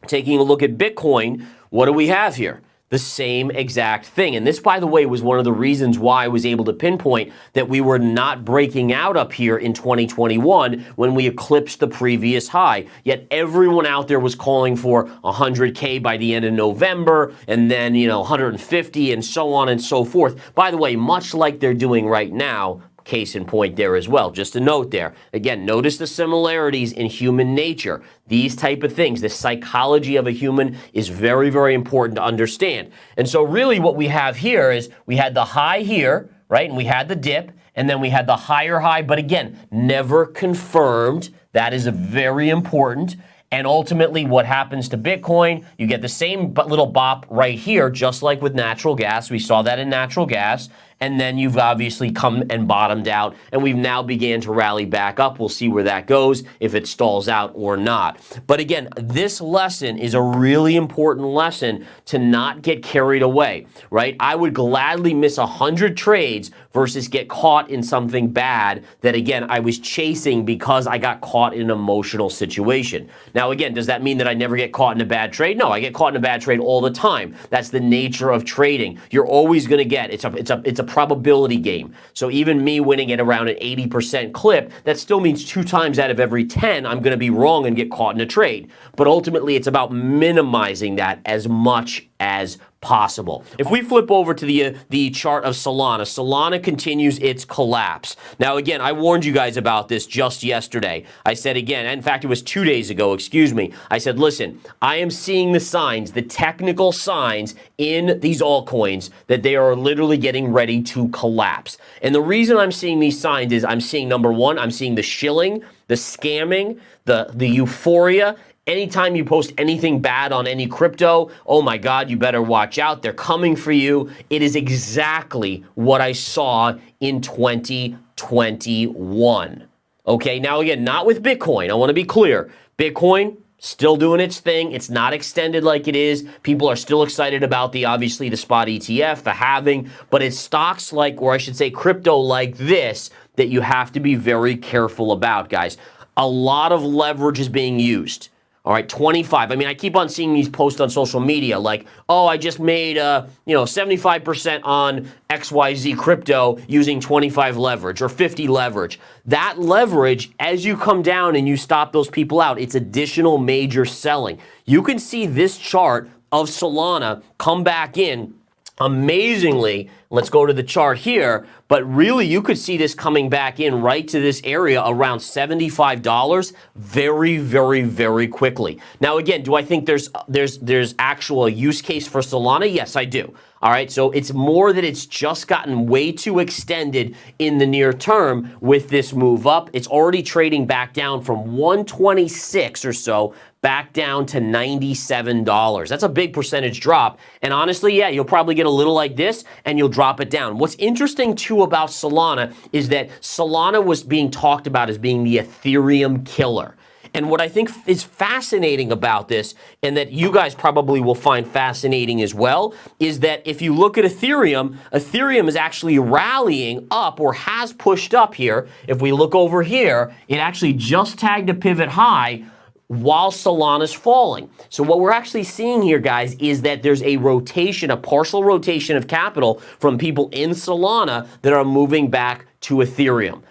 Taking a look at Bitcoin, what do we have here? The same exact thing. And this, by the way, was one of the reasons why I was able to pinpoint that we were not breaking out up here in 2021 when we eclipsed the previous high. Yet everyone out there was calling for 100K by the end of November, and then, 150 and so on and so forth. By the way, much like they're doing right now, case in point there as well. Just a note there. Again, notice the similarities in human nature. These type of things, the psychology of a human is very, very important to understand. And so really what we have here is we had the high here, right? And we had the dip, and then we had the higher high, but again, never confirmed. That is very important. And ultimately, what happens to Bitcoin, you get the same little bop right here, just like with natural gas. We saw that in natural gas. And then you've obviously come and bottomed out, and we've now began to rally back up. We'll see where that goes, if it stalls out or not. But again, this lesson is a really important lesson to not get carried away, right? I would gladly miss 100 trades versus get caught in something bad that, again, I was chasing because I got caught in an emotional situation. Now, again, does that mean that I never get caught in a bad trade? No, I get caught in a bad trade all the time. That's the nature of trading. You're always going to get, it's a probability game. So even me winning at around an 80% clip, that still means 2 times out of every 10, I'm going to be wrong and get caught in a trade. But ultimately, it's about minimizing that as much as possible. If we flip over to the chart of Solana, Solana continues its collapse. Now, again, I warned you guys about this just yesterday. I said again, in fact, it was 2 days ago, excuse me. I said, listen, I am seeing the signs, the technical signs in these altcoins that they are literally getting ready to collapse. And the reason I'm seeing these signs is I'm seeing, number one, I'm seeing the shilling, the scamming, the euphoria. Anytime you post anything bad on any crypto, oh my God, you better watch out. They're coming for you. It is exactly what I saw in 2021. Okay, now again, not with Bitcoin. I want to be clear. Bitcoin, still doing its thing. It's not extended like it is. People are still excited about obviously the spot ETF, the halving, but it's stocks like, or I should say crypto like this, that you have to be very careful about, guys. A lot of leverage is being used. All right, 25. I mean, I keep on seeing these posts on social media like, oh, I just made, 75% on XYZ crypto using 25 leverage or 50 leverage. That leverage, as you come down and you stop those people out, it's additional major selling. You can see this chart of Solana come back in amazingly. Let's go to the chart here, but really you could see this coming back in right to this area around $75 very, very, very quickly. Now again, do I think there's actual use case for Solana? Yes, I do. All right, so it's more that it's just gotten way too extended in the near term with this move up. It's already trading back down from 126 or so back down to $97. That's a big percentage drop. And honestly, yeah, you'll probably get a little like this and you'll drop it down. What's interesting too about Solana is that Solana was being talked about as being the Ethereum killer. And what I think is fascinating about this, and that you guys probably will find fascinating as well, is that if you look at Ethereum, Ethereum is actually rallying up or has pushed up here. If we look over here, it actually just tagged a pivot high while Solana's falling. So what we're actually seeing here, guys, is that there's a rotation, a partial rotation of capital from people in Solana that are moving back to Ethereum.